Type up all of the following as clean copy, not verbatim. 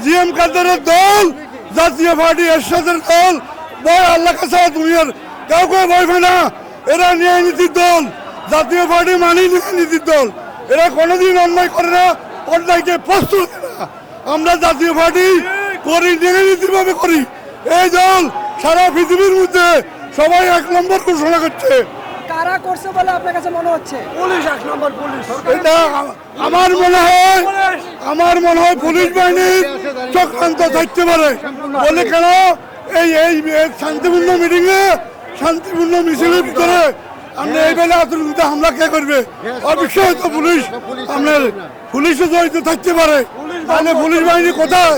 GM কাদেরের দল, জাতীয় পার্টি এরশাদের দল, ভয় আল্লাহ কাছে দুনিয়ার কাউকে ভয় পায় না। এরা ন্যায় নীতির দল, জাতীয় পার্টি মানি ন্যায় নীতির দল। এরা কোনোদিন অন্যায় করে না, অন্যায়কে প্রস্তুত না। আমরা জাতীয় পার্টি করি, ন্যায় নীতির ভাবে করি। এই দল সারা পৃথিবীর মধ্যে সবাই 1 নম্বর ঘোষণা করছে। কারা করছে বলে আপনার কাছে মনে হচ্ছে? পুলিশ 1 নম্বর পুলিশ। এটা আমার মনে হয় পুলিশ বাহিনীর চক্রান্ত থাকতে পারে। বলে কেন এই শান্তিপূর্ণ মিটিং এ, শান্তিপূর্ণ মিছিলের ভিতরে আমরা এই বেলা আতঙ্কিত হামলা কে করবে? অবশ্যই তো পুলিশ, আপনার পুলিশও জড়িত থাকতে পারে। তাহলে পুলিশ বাহিনী কোথায়?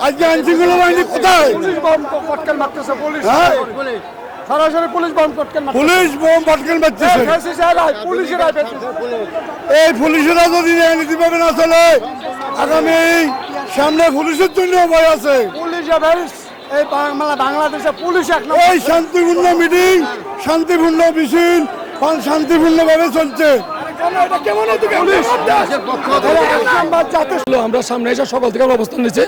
আজকে আইন শৃঙ্খলা বাহিনী কোথায়? পুলিশ বোম পটকেল মারতেছে পুলিশ। হ্যাঁ, সরাসরি পুলিশ বোম পটকেল মারতেছে। পুলিশ বোম পটকেল মারতেছে। পুলিশেরা পেতেছে। এই পুলিশেরা যদি নীতি পাবে না চলে, আগামী সামনে পুলিশের জন্য ভয় আছে। এই বাংলাদেশে পুলিশ 1 নম্বর। এই শান্তিপূর্ণ মিটিং, শান্তিপূর্ণ মিছিল শান্তিপূর্ণ ভাবে চলছে। আমরা সামনে এসে সকাল থেকে আমরা অবস্থান নিচ্ছি।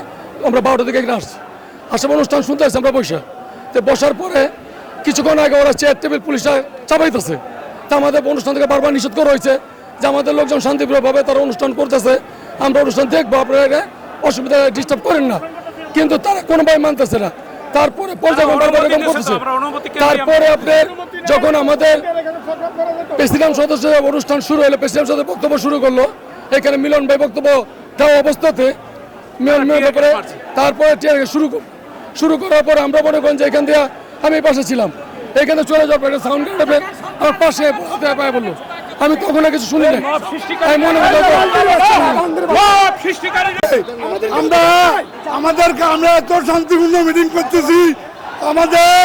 আমরা 12টা থেকে এখানে আসছি, আসাম অনুষ্ঠান শুনতে আসছি। আমরা বসার পরে কিছুক্ষণ আগে ওরা চেয়ার টেবিল পুলিশরা চাপাইতেছে। তা আমাদের অনুষ্ঠান থেকে বারবার নিষেধ করা হয়েছে যে আমাদের লোকজন শান্তিপ্রিয়ভাবে তারা অনুষ্ঠান করতেছে, আমরা অনুষ্ঠান দেখবো, আপনারা অসুবিধা ডিস্টার্ব করেন না। কিন্তু তারা কোনোভাবে মানতেছে না। তারপরে তারপরে আপনার যখন আমাদের প্রেসিডেন্ট সদস্য অনুষ্ঠান শুরু হলো, প্রেসিডেন্ট সদস্য বক্তব্য শুরু করলো, এখানে মিলন ভাই বক্তব্য দেওয়া অবস্থাতে তারপরে শুরু করার পরে আমরা মনে করেন যে এখান দিয়ে আমি পাশে ছিলাম, এখানে চলে যাওয়ার পরে সাউন্ড কাটবে আমার পাশে বললো। আমি তখন কিছু শুনি না। আমরা এত শান্তিপূর্ণ মিটিং করতেছি, আমাদের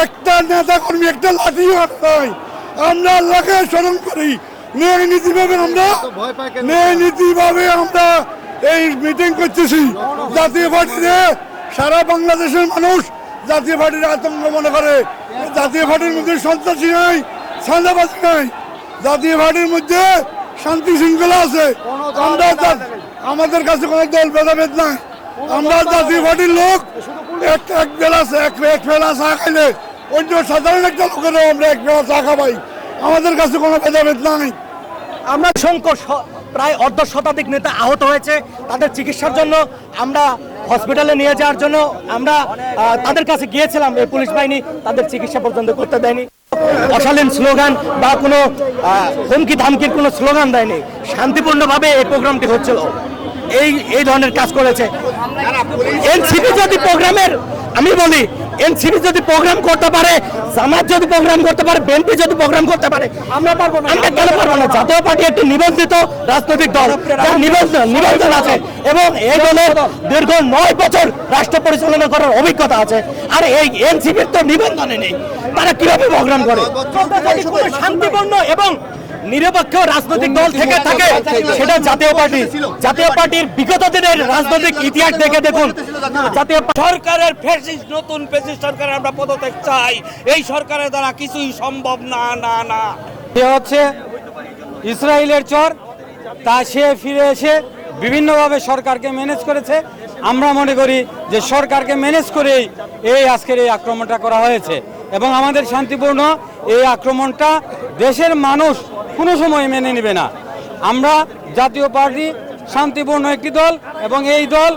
একটা নেতা কর্মী একটা লাঠি নয়। আমরা আল্লাহকে স্মরণ করি, ন্যায় নীতিভাবে আমরা এই মিটিং করতেছি। জাতীয় পার্টিতে সারা বাংলাদেশের মানুষ জাতীয় পার্টির আতঙ্ক মনে করে। জাতীয় পার্টির মধ্যে সন্ত্রাসী নাই, চাঁদাবাজি নাই, জাতীয় পার্টির মধ্যে শান্তি শৃঙ্খলা আছে। আমাদের কাছে কোনো দল ভেদাভেদ নাই। আমরা জাতীয় পার্টির লোক এক বেলা চা খাইলে অন্য সাধারণ একটা লোকেরও আমরা 1 বেলা চা খাবাই। আমাদের কাছে কোনো ভেদাভেদ নাই। আমরা প্রায় 1/2 শতাধিক নেতা আহত হয়েছে। তাদের চিকিৎসার জন্য আমরা হসপিটালে নিয়ে যাওয়ার জন্য আমরা তাদের কাছে গিয়েছিলাম। এই পুলিশ বাহিনী তাদের চিকিৎসা পর্যন্ত করতে দেয়নি। অশালীন স্লোগান বা কোনো হুমকি ধামকির কোনো স্লোগান দেয়নি। শান্তিপূর্ণভাবে এই প্রোগ্রামটি হচ্ছিল। এই ধরনের কাজ করেছে এনসিপি। যদি প্রোগ্রামের আমি বলি, এনসিপি যদি প্রোগ্রাম করতে পারে, জামাত যদি প্রোগ্রাম করতে পারে, বিএনপি যদি প্রোগ্রাম করতে পারে, আমরা পারবো না। আমরা কেন পারবো না? জাতীয় পার্টি একটি নিবন্ধিত রাজনৈতিক দল, নিবন্ধন আছে এবং এই দলের দীর্ঘ 9 বছর রাষ্ট্র পরিচালনা করার অভিজ্ঞতা আছে। আর এই এনসিপির তো নিবন্ধনে নেই, তারা কিভাবে প্রোগ্রাম করে? শান্তিপূর্ণ এবং নিরপেক্ষ রাজনৈতিক দল থেকে থাকে সেটা জাতীয় পার্টি। জাতীয় পার্টির বিগত দিনের রাজনৈতিক ইতিহাস দেখে দেখুন। জাতীয় সরকারের ফ্যাসিস্ট, নতুন ফ্যাসিস্ট সরকারের আমরা পদত্যাগ চাই। এই সরকারের দ্বারা কিছুই সম্ভব না। হচ্ছে ইসরায়েলের চর, তা সে ফিরে এসে বিভিন্নভাবে সরকারকে ম্যানেজ করেছে। আমরা মনে করি যে সরকারকে ম্যানেজ করেই আজকের এই আক্রমণটা করা হয়েছে এবং আমাদের শান্তিপূর্ণ এই আক্রমণটা দেশের মানুষ কোনো সময় মেনে নেবে না। আমরা জাতীয় পার্টি শান্তিপূর্ণ একটি দল এবং এই দল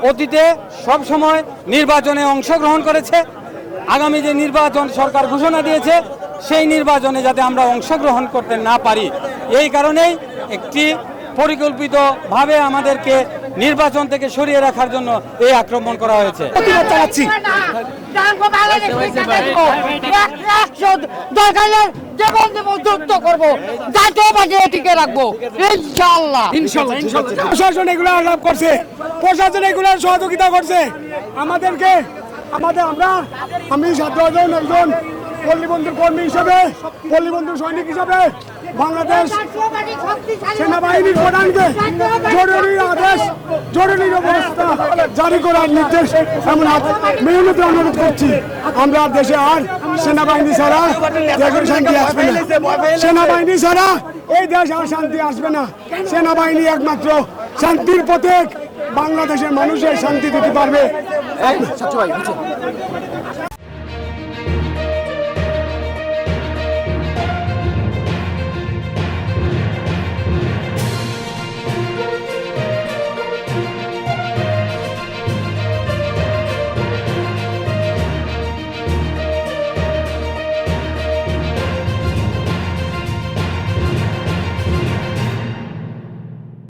অতীতে সব সময় নির্বাচনে অংশগ্রহণ করেছে। আগামী যে নির্বাচন সরকার ঘোষণা দিয়েছে, সেই নির্বাচনে যাতে আমরা অংশগ্রহণ করতে না পারি, এই কারণেই একটি পরিকল্পিতভাবে আমাদেরকে নির্বাচন থেকে সরিয়ে রাখার জন্য এই আক্রমণ করা হয়েছে। প্রশাসন এগুলো আলাপ করছে, প্রশাসন এগুলোর সহযোগিতা করছে আমাদেরকে। আমি ছাত্রজন একজন পল্লীবন্ধুর কর্মী হিসেবে, পল্লীবন্ধুর সৈনিক হিসেবে বাংলাদেশ সেনাবাহিনীর প্রধানকে জরুরি অবস্থা জারি করার নির্দেশ এমন মেহনত অনুরোধ করছি। আমরা দেশে আর সেনাবাহিনী ছাড়া শান্তি আসবে না। সেনাবাহিনী ছাড়া এই দেশ আর শান্তি আসবে না। সেনাবাহিনী একমাত্র শান্তির পথে বাংলাদেশের মানুষের শান্তি দিতে পারবে